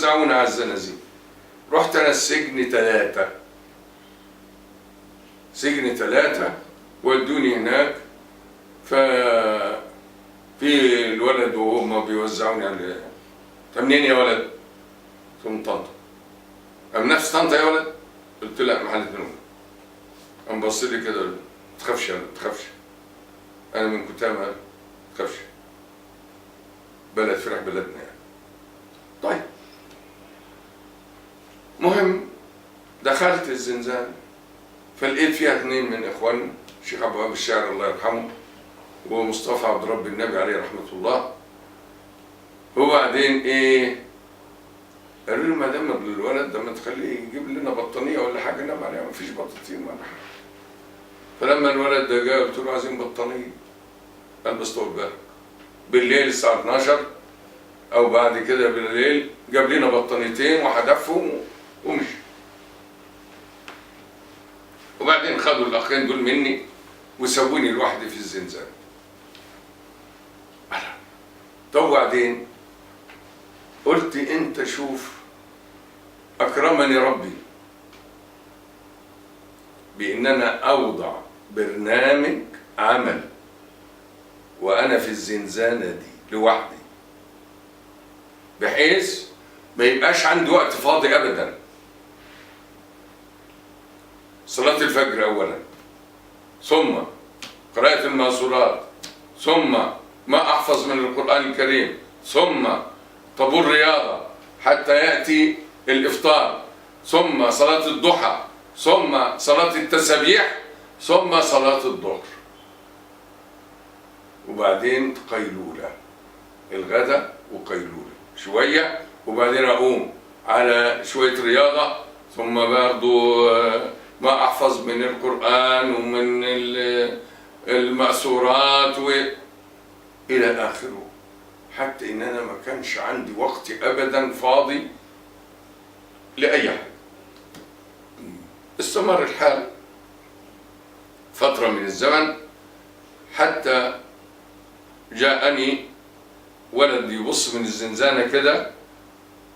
بيوزعونا على الزنازين. رحت أنا السجن 3، سجن 3 ودوني هناك. في الولد وهم بيوزعوني على منين يا ولد؟ قلت من طنطا. قام نفس طنطا يا ولد؟ قلت لا محل بنون. قام بص لي كده ما تخافش يا ولد، ما تخافش، أنا من كتامة، ما تخافش، بلد فرح بلدنا يعني. طيب مهم دخلت الزنزانة، فلقيت فيها 2 من إخواننا، الشيخ أبو وهاب الشاعر الله يرحمه ومصطفى عبد رب النبي عليه رحمة الله. وبعدين إيه؟ قالوا له ما دام الولد ده ما تخليه يجيب لنا بطانية ولا حاجة ننام عليها، ما فيش بطاطين ولا حاجة. فلما الولد ده جاء قلت له عايزين بطانية. قال بس طول بالك، بالليل الساعة 12 أو بعد كده بالليل جاب لنا بطانيتين وحدفهم ومشي. وبعدين خدوا الأخين دول مني وسووني لوحدي في الزنزانة. طب وبعدين قلت انت شوف، اكرمني ربي بان انا اوضع برنامج عمل وانا في الزنزانة دي لوحدي، بحيث ما يبقاش عندي وقت فاضي ابدا. صلاة الفجر اولا، ثم قراءة المأثورات، ثم ما أحفظ من القرآن الكريم، ثم طابور رياضة حتى يأتي الإفطار، ثم صلاة الضحى، ثم صلاة التسابيح، ثم صلاة الظهر، وبعدين قيلولة، الغداء وقيلولة شوية، وبعدين أقوم على شوية رياضة، ثم برضو ما أحفظ من القرآن ومن المأثورات إلى آخره، حتى إن أنا ما كانش عندي وقت أبدا فاضي لأي حاجة. استمر الحال فترة من الزمن حتى جاءني ولد يبص من الزنزانة كده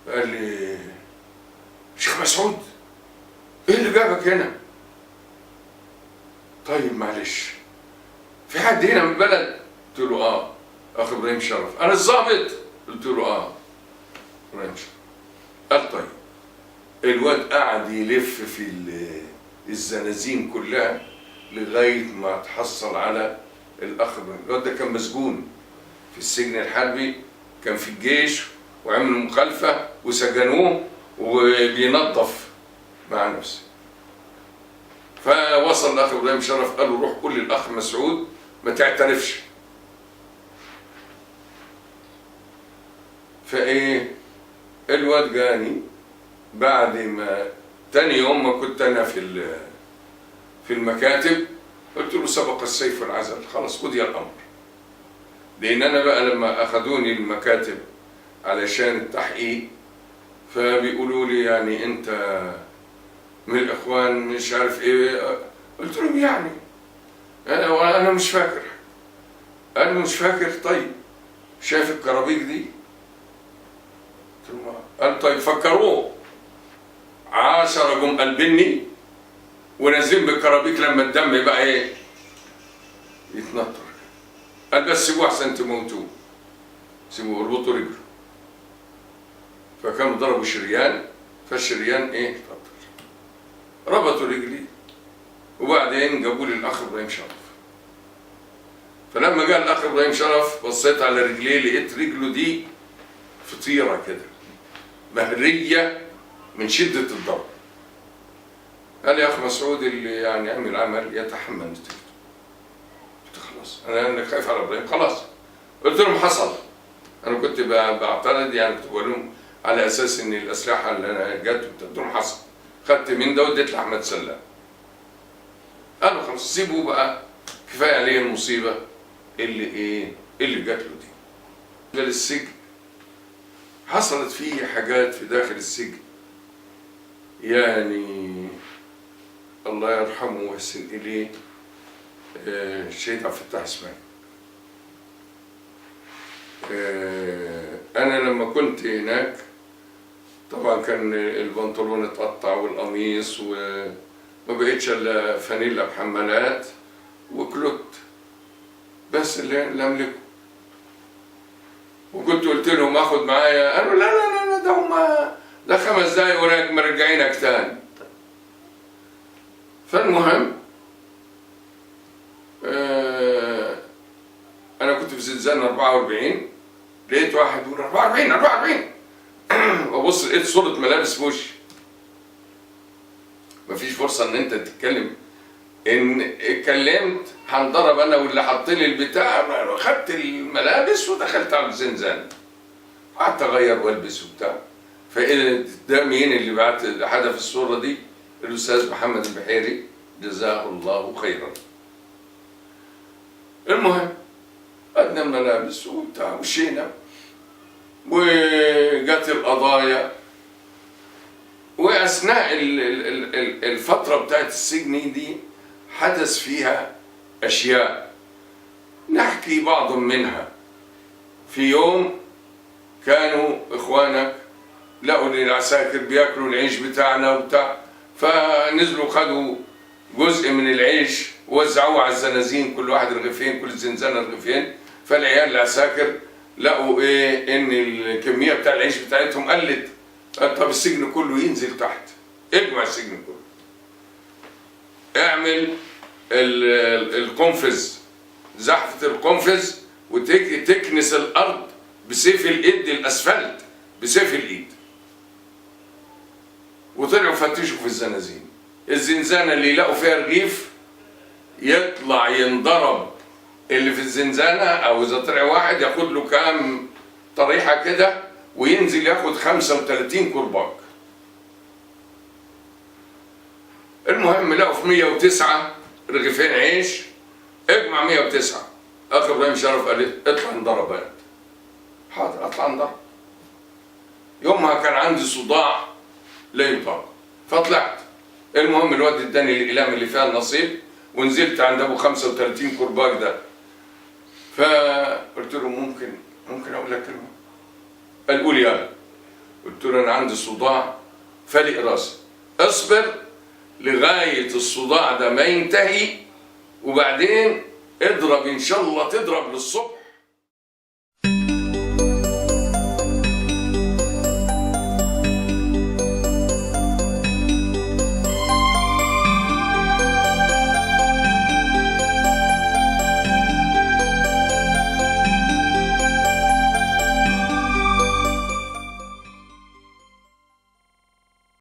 قال لي شيخ مسعود إيه اللي جابك هنا؟ طيب معلش، في حد هنا من البلد؟ قلت له آه، أخ إبراهيم شرف. أنا الضابط؟ قلت له آه إبراهيم شرف. قال طيب. الواد قعد يلف في الزنازين كلها لغاية ما تحصل على الأخ إبراهيم. الواد ده كان مسجون في السجن الحربي، كان في الجيش وعملوا مخالفة وسجنوه وبينظف مع نفسه. فوصل الأخ إبراهيم شرف قال له روح قول للأخ مسعود ما تعترفش. فايه الواد جاني بعد ما تاني يوم ما كنت انا في المكاتب، قلت له سبق السيف والعزل، خلاص قضي الامر. لان انا بقى لما اخذوني المكاتب علشان التحقيق فبيقولوا لي يعني انت من الاخوان مش عارف ايه، قلت لهم يعني انا مش فاكر. انا مش فاكر. طيب شايف الكرابيك دي؟ قال طيب فكروه 10 جم قلبني ونازلين بالكرابيك لما الدم يبقى ايه يتنطر. قال بس سيبوه احسن تموتوه، سيبوه اربطوا رجله. فكانوا ضربوا شريان، فالشريان ايه اتقطر، ربطوا رجلي وبعدين جابوا لي الاخ ابراهيم شرف. فلما جاء الاخ ابراهيم شرف بصيت على رجليه لقيت رجله دي فطيره كده مهريه من شده الضرب. قال لي يا اخ مسعود اللي يعني عمل عمل يتحمل نتيجته. قلت خلاص انا خايف على ابراهيم خلاص. قلت لهم حصل. انا كنت بعترض يعني كنت بقول لهم على اساس ان الاسلحه اللي انا جت قلت لهم حصل. خدت من ده واديت لاحمد سلام. قالوا خلاص سيبوا بقى كفايه عليه المصيبه اللي جات له دي. بالنسبه للسجن حصلت فيه حاجات في داخل السجن يعني الله يرحمه ويحسن اليه الشهيد عبد الفتاح اسماعيل. انا لما كنت هناك طبعا كان البنطلون اتقطع والقميص، وما بقتش الا فانيلا بحمالات وكلوت بس اللي املكه. وكنت قلت لهم اخد معايا، قالوا لا لا لا، ده 5 دقايق وراك مرجعينك تاني. فالمهم انا كنت في زنزانة 44، لقيت واحد يقول 44 وابص لقيت صورة ملابس في وشي. مفيش فرصة ان انت تتكلم، ان اتكلمت هنضرب انا واللي حط لي البتاع. خدت الملابس ودخلت على الزنزانة، قعدت اغير والبس وبتاع. فاذا ده مين اللي بعت حدف الصورة دي؟ الاستاذ محمد البحيري جزاه الله خيرا. المهم خدنا الملابس وبتاع ومشينا، وجت القضايا. واثناء الفتره بتاعت السجن دي حدث فيها اشياء نحكي بعض منها. في يوم كانوا اخوانك لقوا ان العساكر بياكلوا العيش بتاعنا وبتاع، فنزلوا خدوا جزء من العيش ووزعوه على الزنازين، كل واحد رغيفين، كل زنزانه رغيفين. فالعيال العساكر لقوا ايه؟ ان الكميه بتاع العيش بتاعتهم قلت. طب السجن كله ينزل تحت، اجمع السجن كله، اعمل القنفذ، زحفه القنفذ، وتكنس الارض بسيف الايد، الاسفلت بسيف الايد. وطلعوا فتشوا في الزنازين. الزنزانه اللي يلاقوا فيها رغيف يطلع ينضرب اللي في الزنزانه، او اذا طلع واحد ياخد له كام طريحه كده وينزل ياخد 35 كرباج. المهم لقوا في 109 رغيفين عيش، اجمع 109. اخ ابراهيم شرف قال لي اطلع انضرب بقى. حاضر اطلع انضرب. يومها كان عندي صداع لا يطاق، فطلعت. المهم الواد اداني الاقلام اللي فيها النصيب، ونزلت عند ابو 35 كرباج ده. فقلت له ممكن اقول لك كلمه؟ قال قول يلا. قلت له انا عندي صداع فلق راسي، اصبر لغايه الصداع ده ما ينتهي، وبعدين اضرب ان شاء الله تضرب للصبح.